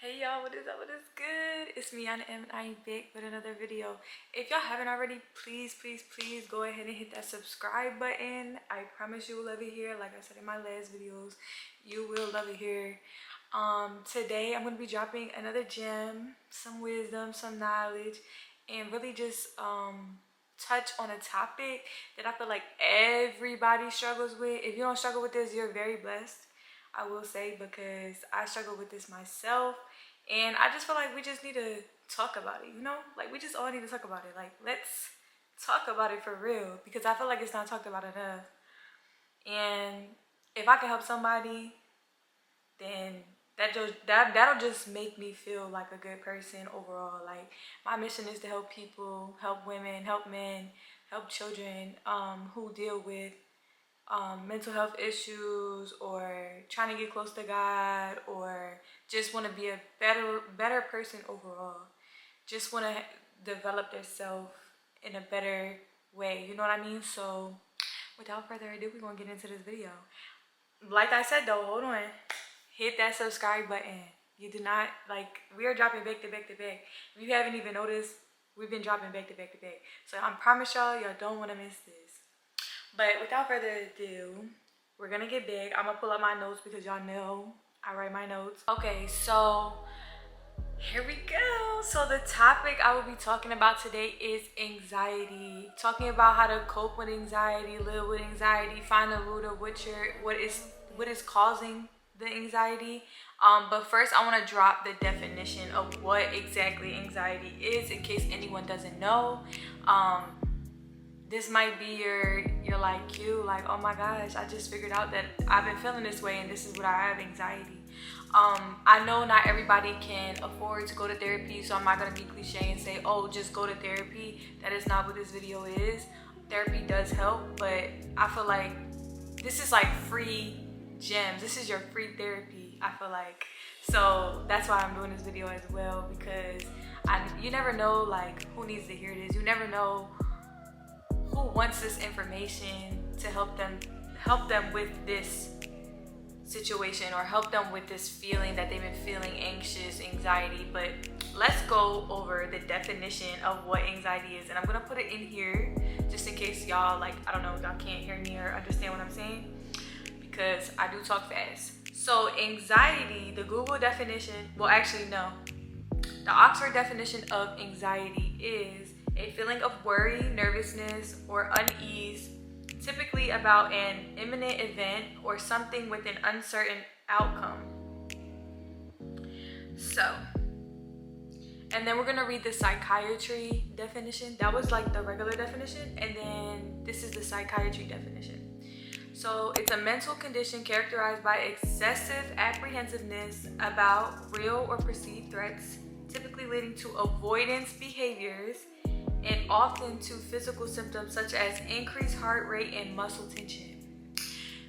Hey y'all, what is up? What is good? It's me, Anna M, and I am back with another video. If y'all haven't already, please go ahead and hit that subscribe button. I promise you will love it here. Like I said in my last videos, you will love it here. Today I'm gonna be dropping another gem, some wisdom, some knowledge, and really just touch on a topic that I feel like everybody struggles with. If you don't struggle with this, you're very blessed, I will say, because I struggle with this myself. And I just feel like we just need to talk about it, you know? Like, we just all need to talk about it. Like, let's talk about it for real, because I feel like it's not talked about enough. And if I can help somebody, then that'll just make me feel like a good person overall. Like, my mission is to help people, help women, help men, help children who deal with mental health issues, or trying to get close to God, or just want to be a better person overall. Just want to develop themselves in a better way. You know what I mean? So without further ado, we're going to get into this video. Like I said though, hold on. Hit that subscribe button. You do not, like, we are dropping back to back to back. If you haven't even noticed, we've been dropping back to back to back. So I promise y'all don't want to miss this. But without further ado, we're gonna get big. I'm gonna pull up my notes because y'all know I write my notes. Okay, so here we go. So the topic I will be talking about today is anxiety. Talking about how to cope with anxiety, live with anxiety, find the root of what is causing the anxiety. But first I want to drop the definition of what exactly anxiety is in case anyone doesn't know. This might be you're like oh my gosh, I just figured out that I've been feeling this way and this is what I have, anxiety. I know not everybody can afford to go to therapy, so I'm not gonna be cliche and say, oh, just go to therapy. That is not what this video is. Therapy does help, but I feel like this is like free gems. This is your free therapy, I feel like. So that's why I'm doing this video as well, because you never know like who needs to hear this. You never know who wants this information to help them with this situation, or help them with this feeling that they've been feeling, anxious, anxiety. But let's go over the definition of what anxiety is, and I'm gonna put it in here just in case y'all, like, I don't know, y'all can't hear me or understand what I'm saying, because I do talk fast. So anxiety, the Google definition, well actually no, the Oxford definition of anxiety is a feeling of worry, nervousness, or unease, typically about an imminent event or something with an uncertain outcome. So, and then we're gonna read the psychiatry definition. That was like the regular definition, and then this is the psychiatry definition. So it's a mental condition characterized by excessive apprehensiveness about real or perceived threats, typically leading to avoidance behaviors, and often to physical symptoms such as increased heart rate and muscle tension.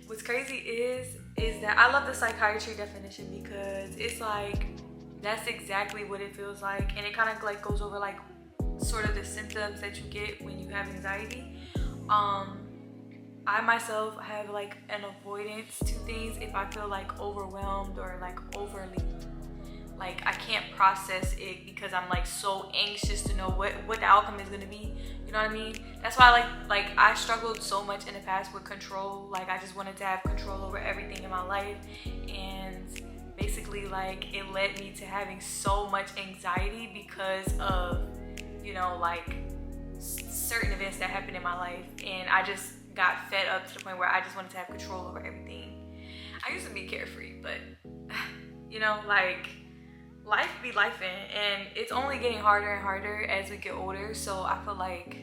What's crazy is that I love the psychiatry definition, because it's like that's exactly what it feels like, and it kind of like goes over like sort of the symptoms that you get when you have anxiety. I myself have like an avoidance to things if I feel like overwhelmed or like overly, like I can't process it because I'm like so anxious to know what the outcome is gonna be. You know what I mean? That's why like I struggled so much in the past with control. Like I just wanted to have control over everything in my life, and basically like it led me to having so much anxiety because of, you know, like certain events that happened in my life, and I just got fed up to the point where I just wanted to have control over everything. I used to be carefree, but you know, like life be lifing, and it's only getting harder and harder as we get older. So I feel like,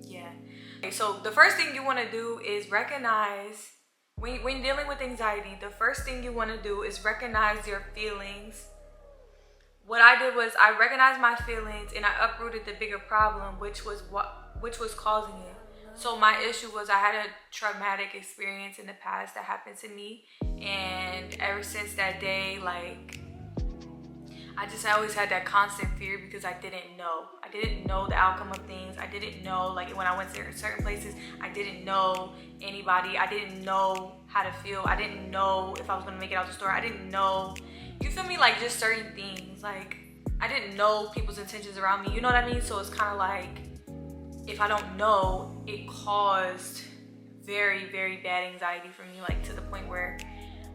yeah. Okay, so the first thing you want to do is recognize, when dealing with anxiety, the first thing you want to do is recognize your feelings. What I did was I recognized my feelings and I uprooted the bigger problem, which was causing it. So my issue was I had a traumatic experience in the past that happened to me, and ever since that day, like I always had that constant fear because I didn't know the outcome of things. I didn't know, like when I went to certain places, I didn't know anybody. I didn't know how to feel. I didn't know if I was gonna make it out the store. I didn't know you feel me, like just certain things. Like I didn't know people's intentions around me, you know what I mean? So it's kind of like, if I don't know, it caused very, very bad anxiety for me, like to the point where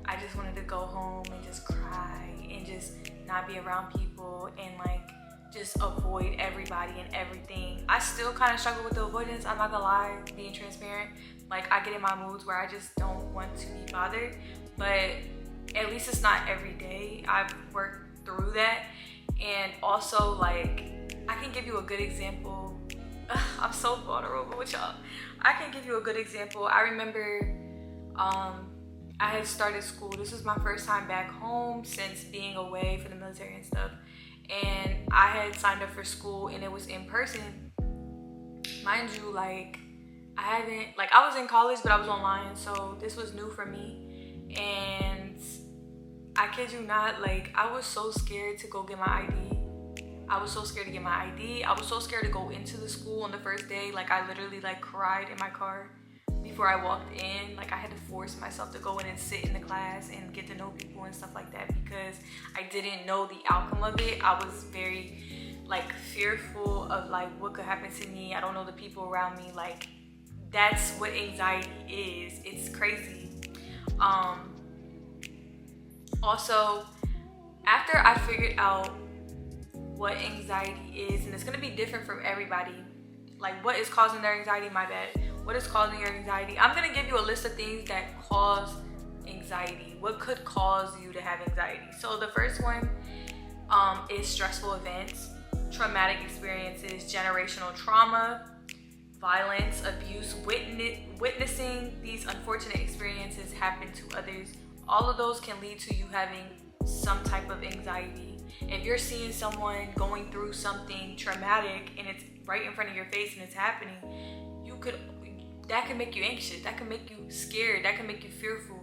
I just wanted to go home and just cry and just not be around people and like just avoid everybody and everything. I still kind of struggle with the avoidance, I'm not gonna lie, being transparent. Like I get in my moods where I just don't want to be bothered, but at least it's not every day. I've worked through that. And also, like, I can give you a good example. I'm so vulnerable with y'all. I can give you a good example. I remember I had started school. This was my first time back home since being away for the military and stuff. And I had signed up for school and it was in person. Mind you, like, I was in college, but I was online. So this was new for me. And I kid you not, like, I was so scared to go get my ID. I was so scared to get my ID. I was so scared to go into the school on the first day. Like, I literally, like, cried in my car before I walked in. Like, I had to force myself to go in and sit in the class and get to know people and stuff like that because I didn't know the outcome of it. I was very, like, fearful of, like, what could happen to me. I don't know the people around me. Like, that's what anxiety is. It's crazy. Also, after I figured out what anxiety is, and it's gonna be different from everybody, like what is causing their anxiety, my bad, what is causing your anxiety, I'm gonna give you a list of things that cause anxiety, what could cause you to have anxiety. So the first one is stressful events, traumatic experiences, generational trauma, violence, abuse, witnessing these unfortunate experiences happen to others. All of those can lead to you having some type of anxiety. If you're seeing someone going through something traumatic and it's right in front of your face and it's happening, that can make you anxious, that can make you scared, that can make you fearful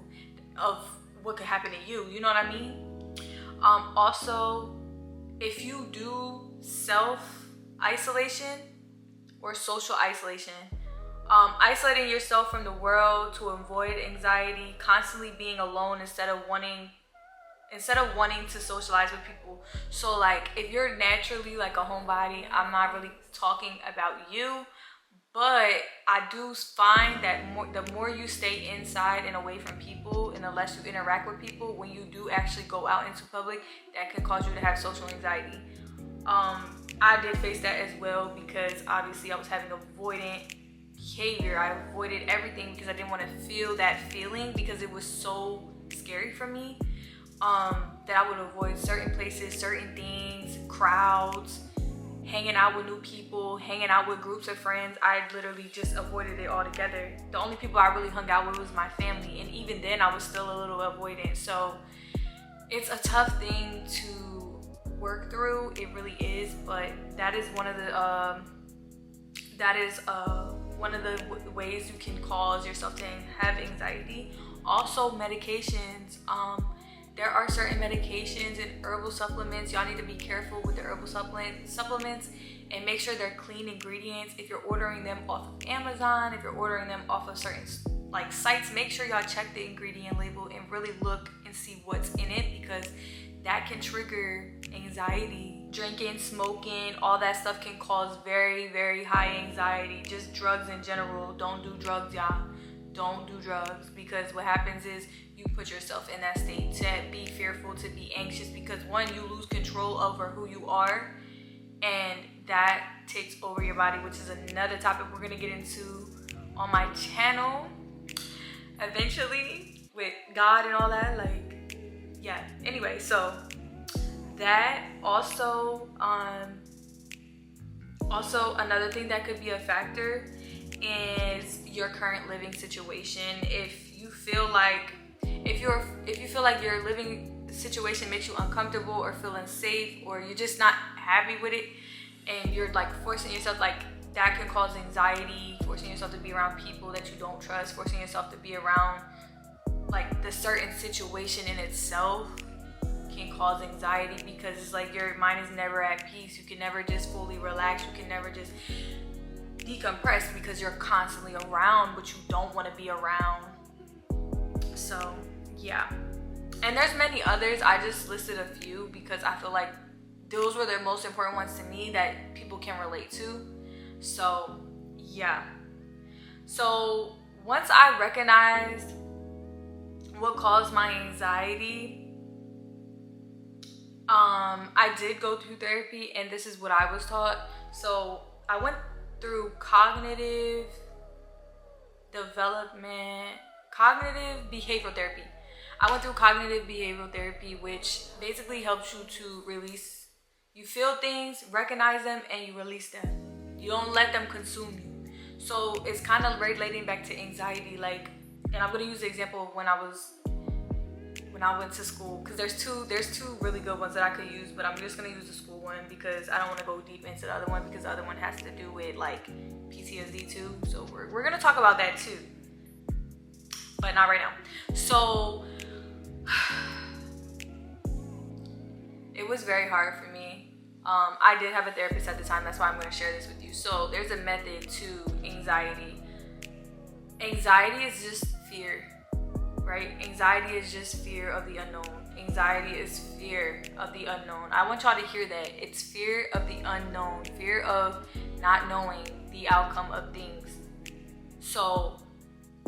of what could happen to you, you know what I mean? Also, if you do self-isolation or social isolation, isolating yourself from the world to avoid anxiety, constantly being alone instead of wanting to socialize with people. So like if you're naturally like a homebody, I'm not really talking about you, but I do find that the more you stay inside and away from people and the less you interact with people, when you do actually go out into public, that can cause you to have social anxiety. I did face that as well because obviously I was having avoidant behavior. I avoided everything because I didn't want to feel that feeling because it was so scary for me, that I would avoid certain places, certain things, crowds, hanging out with new people, hanging out with groups of friends. I literally just avoided it altogether. The only people I really hung out with was my family, and even then I was still a little avoidant. So it's a tough thing to work through, it really is, but that is one of the ways you can cause yourself to have anxiety. Also, medications. There are certain medications and herbal supplements. Y'all need to be careful with the herbal supplements and make sure they're clean ingredients. If you're ordering them off of Amazon, if you're ordering them off of certain like sites, make sure y'all check the ingredient label and really look and see what's in it, because that can trigger anxiety. Drinking, smoking, all that stuff can cause very, very high anxiety. Just drugs in general. Don't do drugs, y'all. Don't do drugs, because what happens is you put yourself in that state to be fearful, to be anxious, because one, you lose control over who you are, and that takes over your body, which is another topic we're gonna get into on my channel eventually with God and all that. Like, yeah, anyway, so that also another thing that could be a factor is your current living situation. If you feel like your living situation makes you uncomfortable or feel unsafe, or you're just not happy with it, and you're like forcing yourself, like that can cause anxiety. Forcing yourself to be around people that you don't trust, forcing yourself to be around like the certain situation in itself can cause anxiety, because it's like your mind is never at peace. You can never just fully relax. You can never just decompress because you're constantly around what you don't want to be around. So yeah, And there's many others. I just listed a few because I feel like those were the most important ones to me that people can relate to. So yeah. So once I recognized what caused my anxiety, I did go through therapy, and this is what I was taught. So I went through cognitive behavioral therapy. I went through cognitive behavioral therapy, which basically helps you to release. You feel things, recognize them, and you release them. You don't let them consume you. So it's kind of relating back to anxiety. Like, and I'm gonna use the example of when I went to school, because there's two really good ones that I could use, but I'm just gonna use the school one because I don't want to go deep into the other one, because the other one has to do with like PTSD too. So we're gonna talk about that too, but not right now. So it was very hard for me. I did have a therapist at the time. That's why I'm going to share this with you. So there's a method to anxiety. Anxiety is just fear, right? Anxiety is just fear of the unknown. Anxiety is fear of the unknown. I want y'all to hear that. It's fear of the unknown, fear of not knowing the outcome of things. So,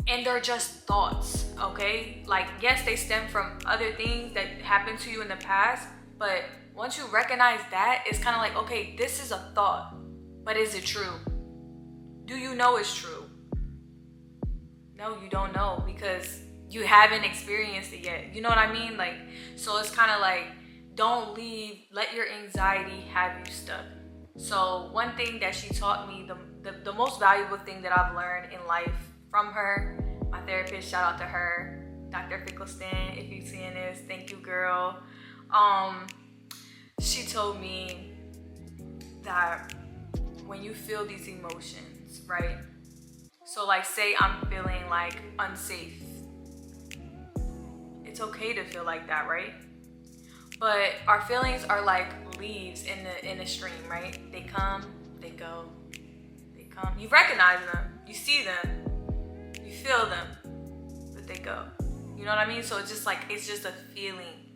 and they're just thoughts, okay? Like, yes, they stem from other things that happened to you in the past, but once you recognize that, it's kind of like, okay, this is a thought, but is it true? Do you know it's true? No, you don't know, because you haven't experienced it yet. You know what I mean? Like, so it's kind of like, let your anxiety have you stuck. So one thing that she taught me, the most valuable thing that I've learned in life from her, my therapist, shout out to her, Dr. Fickleston, if you're seeing this, thank you, girl. She told me that when you feel these emotions, right? So like, say I'm feeling like unsafe. It's okay to feel like that, right? But our feelings are like leaves in a stream, right? They come, they go, they come. You recognize them, you see them, you feel them, but they go. You know what I mean? So it's just like, it's just a feeling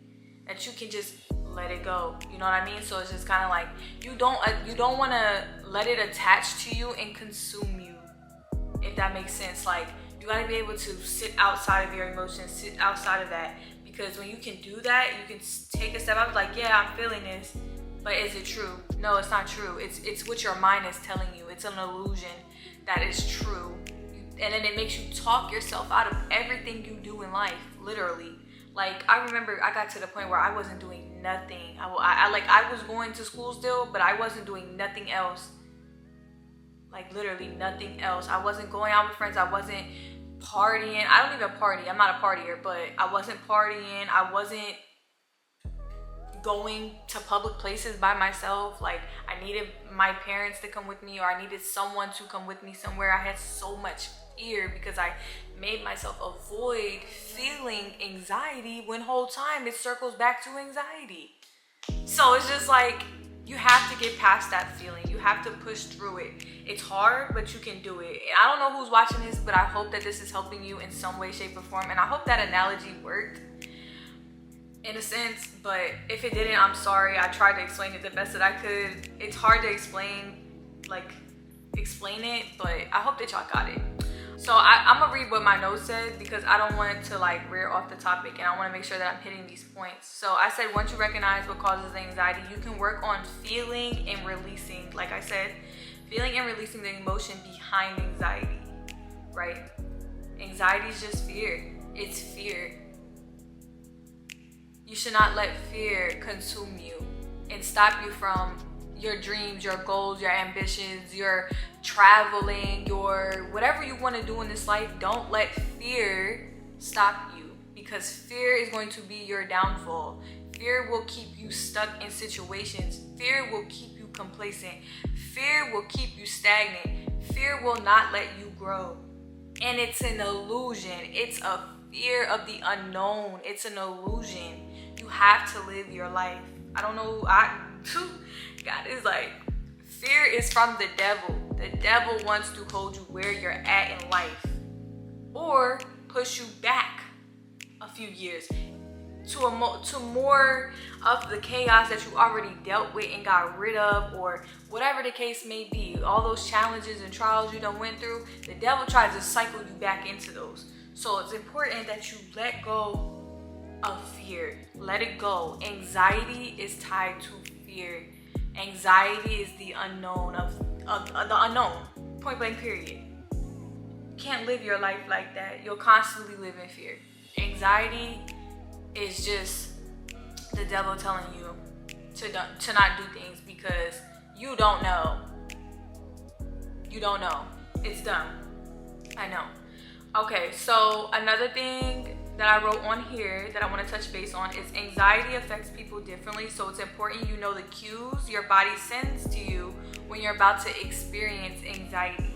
that you can just let it go. You know what I mean? So it's just kind of like, you don't want to let it attach to you and consume you, if that makes sense. Like, you got to be able to sit outside of your emotions, sit outside of that, because when you can do that, you can take a step out, like, yeah, I'm feeling this, but is it true? No, it's not true. It's what your mind is telling you. It's an illusion that is true. And then it makes you talk yourself out of everything you do in life, literally. Like, I remember I got to the point where I wasn't doing nothing. I was going to school still, but I wasn't doing nothing else. Like, literally nothing else. I wasn't going out with friends. I wasn't partying. I don't even party. I'm not a partier, but I wasn't partying. I wasn't going to public places by myself. Like, I needed my parents to come with me, or I needed someone to come with me somewhere. I had so much fear because I made myself avoid feeling anxiety, when whole time it circles back to anxiety. So it's just like, you have to get past that feeling. You have to push through it. It's hard, but you can do it. And I don't know who's watching this, but I hope that this is helping you in some way, shape, or form. And I hope that analogy worked in a sense, but if it didn't, I'm sorry. I tried to explain it the best that I could. It's hard to explain it, but I hope that y'all got it. So I'm gonna read what my notes said, because I don't want it to like rear off the topic, and I want to make sure that I'm hitting these points. So I said, once you recognize what causes anxiety, you can work on feeling and releasing, like I said, feeling and releasing the emotion behind anxiety, right? Anxiety is just fear. It's fear. You should not let fear consume you and stop you from your dreams, your goals, your ambitions, your traveling, your whatever you want to do in this life. Don't let fear stop you, because fear is going to be your downfall. Fear will keep you stuck in situations. Fear will keep you complacent. Fear will keep you stagnant. Fear will not let you grow. And it's an illusion. It's a fear of the unknown. It's an illusion. You have to live your life. I don't know. God is like, fear is from the devil. The devil wants to hold you where you're at in life, or push you back a few years. to more of the chaos that you already dealt with and got rid of, or whatever the case may be. All those challenges and trials you done went through, the devil tries to cycle you back into those. So it's important that you let go of fear. Let it go. Anxiety is tied to fear. Anxiety is the unknown of the unknown. Point blank period. You can't live your life like that. You'll constantly live in fear. Anxiety is just the devil telling you to not do things because you don't know. You don't know. It's dumb. I know. Okay, so another thing that I wrote on here that I want to touch base on is anxiety affects people differently. So it's important you know the cues your body sends to you when you're about to experience anxiety.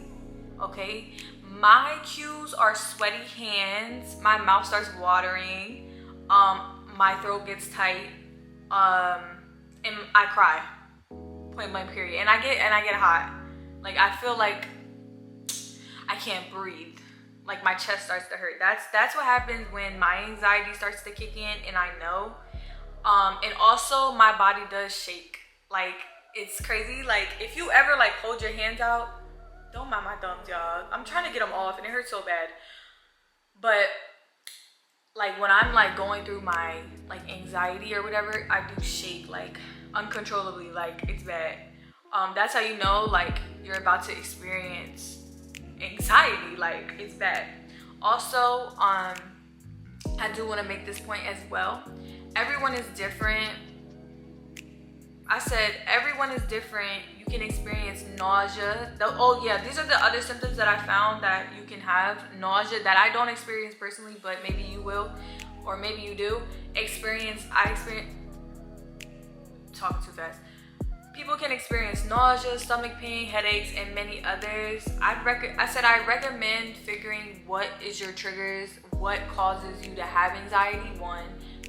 Okay? My cues are sweaty hands, my mouth starts watering, my throat gets tight, and I cry. Point blank period. And I get hot. Like I feel like I can't breathe. Like my chest starts to hurt. That's what happens when my anxiety starts to kick in, and I know. And also my body does shake. Like it's crazy. Like if you ever like hold your hands out, don't mind my thumbs, y'all. I'm trying to get them off and it hurts so bad. But like when I'm like going through my like anxiety or whatever, I do shake like uncontrollably, like it's bad. That's how you know like you're about to experience anxiety, like it's bad. Also, I do want to make this point as well. Everyone is different. I said everyone is different. You can experience nausea. These are the other symptoms that I found that you can have. Nausea that I don't experience personally, but maybe you will, or maybe you do. I experience talk too fast. People can experience nausea, stomach pain, headaches, and many others. I recommend figuring what is your triggers, what causes you to have anxiety, 1.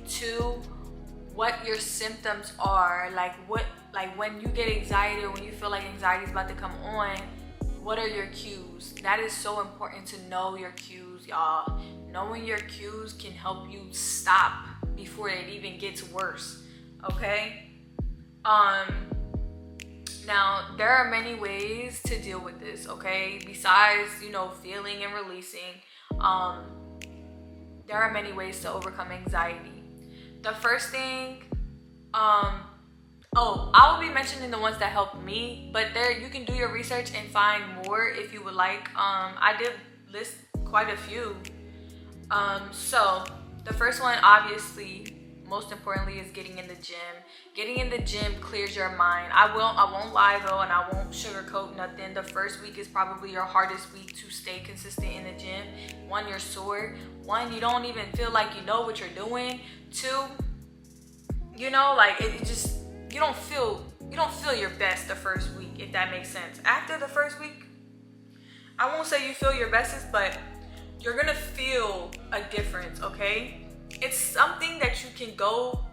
2, what your symptoms are, like when you get anxiety or when you feel like anxiety is about to come on, what are your cues? That is so important to know your cues, y'all. Knowing your cues can help you stop before it even gets worse, okay? Now, there are many ways to deal with this, okay? Besides, feeling and releasing, there are many ways to overcome anxiety. The first thing, I will be mentioning the ones that helped me, but there you can do your research and find more if you would like. I did list quite a few. So the first one, obviously, most importantly, is getting in the gym. Getting in the gym clears your mind. I won't lie though, and I won't sugarcoat nothing. The first week is probably your hardest week to stay consistent in the gym. 1, you're sore. 1, you don't even feel like you know what you're doing. 2, like it just you don't feel your best the first week, if that makes sense. After the first week, I won't say you feel your bestest, but you're gonna feel a difference, okay? It's something that you can go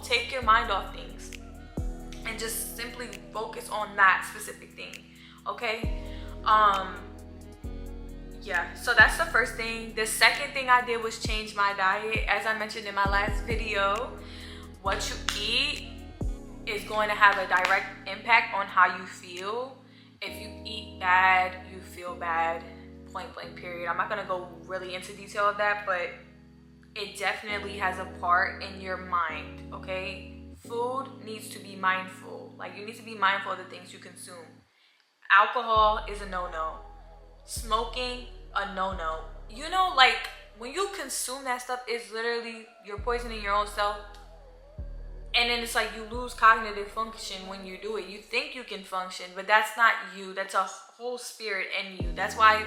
take your mind off things and just simply focus on that specific thing, okay? So that's the first thing. The second thing I did was change my diet. As I mentioned in my last video, what you eat is going to have a direct impact on how you feel. If you eat bad, you feel bad. Point blank period. I'm not gonna go really into detail of that, but it definitely has a part in your mind, okay? Food needs to be mindful. Like you need to be mindful of the things you consume. Alcohol is a no-no. Smoking, a no-no. Like when you consume that stuff, it's literally you're poisoning your own self. And then it's like you lose cognitive function when you do it. You think you can function, but that's not you. That's a whole spirit in you. That's why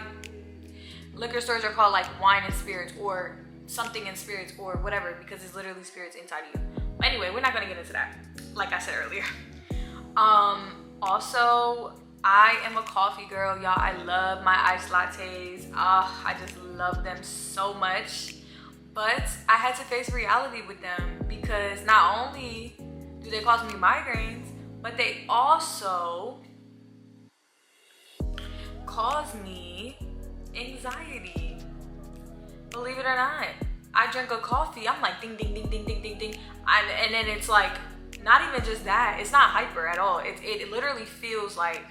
liquor stores are called like wine and spirits or something in spirits or whatever, because it's literally spirits inside of you. But anyway, we're not gonna get into that, like I said earlier. Also, I am a coffee girl, y'all. I love my iced lattes. I just love them so much. But I had to face reality with them because not only do they cause me migraines, but they also cause me anxiety. Believe it or not. I drink a coffee, I'm like ding, ding, ding, ding, ding, ding, ding. And then it's like, not even just that, it's not hyper at all. It literally feels like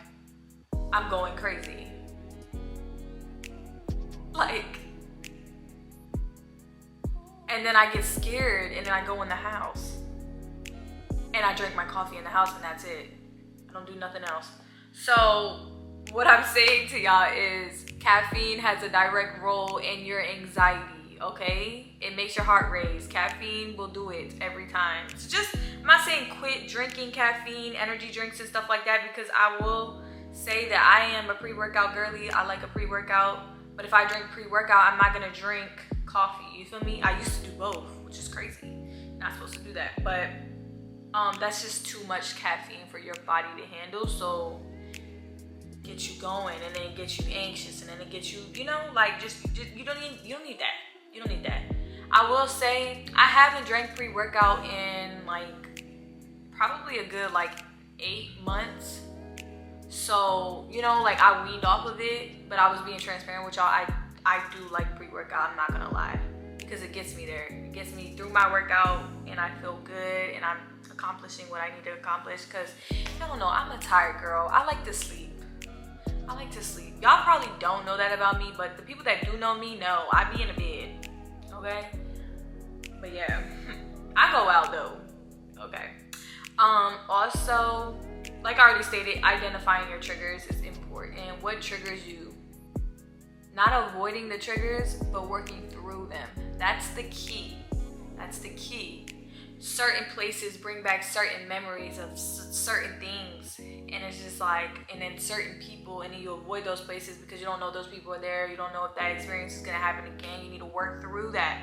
I'm going crazy. Like, and then I get scared and then I go in the house and I drink my coffee in the house and that's it. I don't do nothing else. So what I'm saying to y'all is caffeine has a direct role in your anxiety, okay? It makes your heart race. Caffeine will do it every time. So just, I'm not saying quit drinking caffeine, energy drinks and stuff like that, because I will say that I am a pre-workout girly. I like a pre-workout, but if I drink pre-workout, I'm not gonna drink coffee, you feel me? I used to do both, which is crazy. Not supposed to do that, but that's just too much caffeine for your body to handle. So get you going, and then it gets you anxious, and then it gets you, you know, like just you don't need that. You don't need that. I will say I haven't drank pre-workout in like probably a good like 8 months. So, you know, like I weaned off of it, but I was being transparent with y'all. I do like pre-workout, I'm not gonna lie, because it gets me there. It gets me through my workout and I feel good and I'm accomplishing what I need to accomplish, because y'all don't know, I'm a tired girl. I like to sleep. I like to sleep. Y'all probably don't know that about me, but the people that do know me know I be in the bed, okay? But yeah, I go out though, okay? Also, like I already stated, identifying your triggers is important. What triggers you? Not avoiding the triggers, but working through them. That's the key. That's the key. Certain places bring back certain memories of certain things, and it's just like, and then certain people, and then you avoid those places because you don't know those people are there. You don't know if that experience is gonna happen again. You need to work through that.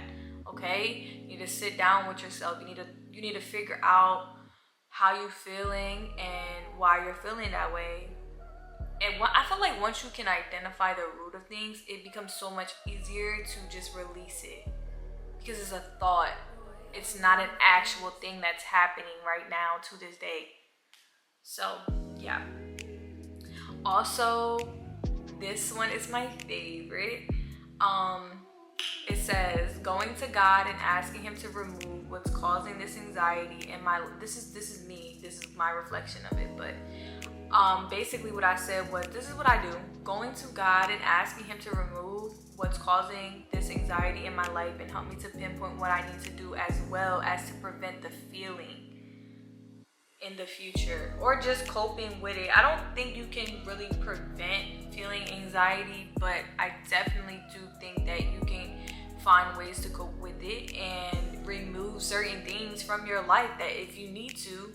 Okay? You need to sit down with yourself. You need to figure out how you're feeling and why you're feeling that way. And I feel like once you can identify the root of things, it becomes so much easier to just release it, because it's a thought. It's not an actual thing that's happening right now to this day. So yeah. Also, this one is my favorite. It says going to God and asking him to remove what's causing this anxiety and this is me, this is my reflection of it, but basically what I said was, this is what I do: going to God and asking him to remove what's causing this anxiety in my life and help me to pinpoint what I need to do, as well as to prevent the feeling in the future, or just coping with it. I don't think you can really prevent feeling anxiety, but I definitely do think that you can find ways to cope with it and remove certain things from your life that, if you need to,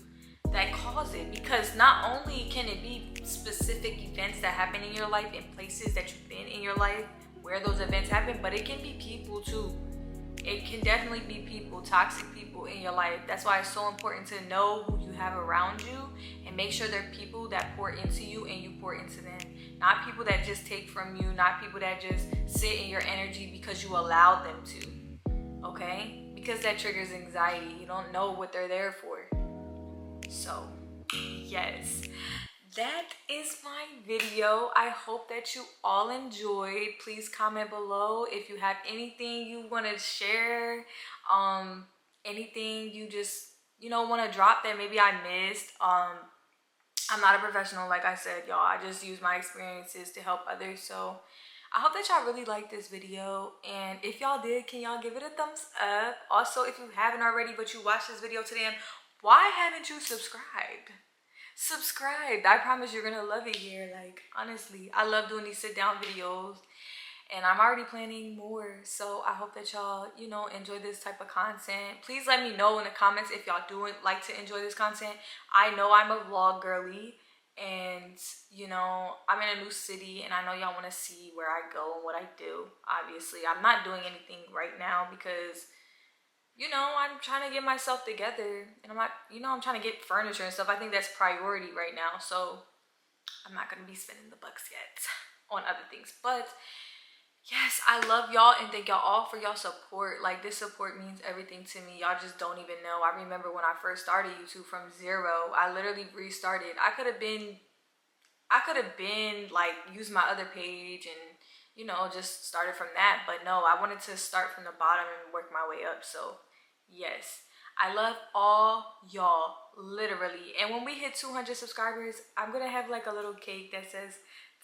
that cause it. Because not only can it be specific events that happen in your life and places that you've been in your life where those events happen, but it can be people too. It can definitely be people, toxic people in your life. That's why it's so important to know who you have around you and make sure they're people that pour into you and you pour into them. Not people that just take from you, not people that just sit in your energy because you allowed them to, okay? Because that triggers anxiety. You don't know what they're there for. So, yes. That is my video. I hope that you all enjoyed. Please comment below if you have anything you want to share, anything you just, you know, want to drop that maybe I missed. I'm not a professional, like I said, y'all. I just use my experiences to help others. So I hope that y'all really liked this video, and if y'all did, can y'all give it a thumbs up? Also, if you haven't already but you watched this video today, why haven't you subscribed? Subscribe. I promise you're gonna love it here. Like, honestly, I love doing these sit down videos, and I'm already planning more. So I hope that y'all, you know, enjoy this type of content. Please let me know in the comments if y'all do like to enjoy this content. I know I'm a vlog girly, and you know, I'm in a new city, and I know y'all want to see where I go and what I do. Obviously, I'm not doing anything right now because, you know, I'm trying to get myself together, and I'm trying to get furniture and stuff. I think that's priority right now, so I'm not gonna be spending the bucks yet on other things. But yes, I love y'all and thank y'all all for y'all support. Like, this support means everything to me. Y'all just don't even know. I remember when I first started YouTube from zero. I literally restarted. I could have been like, use my other page and you know, just started from that. But no, I wanted to start from the bottom and work my way up. So yes, I love all y'all, literally. And when we hit 200 subscribers, I'm gonna have like a little cake that says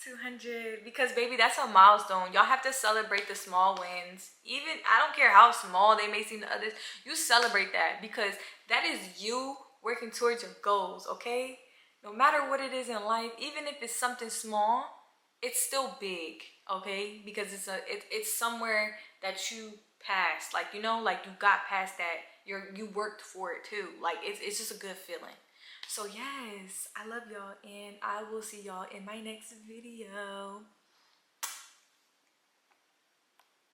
200, because baby, that's a milestone. Y'all have to celebrate the small wins. Even, I don't care how small they may seem to others, you celebrate that, because that is you working towards your goals. Okay, no matter what it is in life, even if it's something small, it's still big. Okay, because it's somewhere that you passed, like, you know, like you got past that, you worked for it too. Like it's just a good feeling. So yes, I love y'all, and I will see y'all in my next video.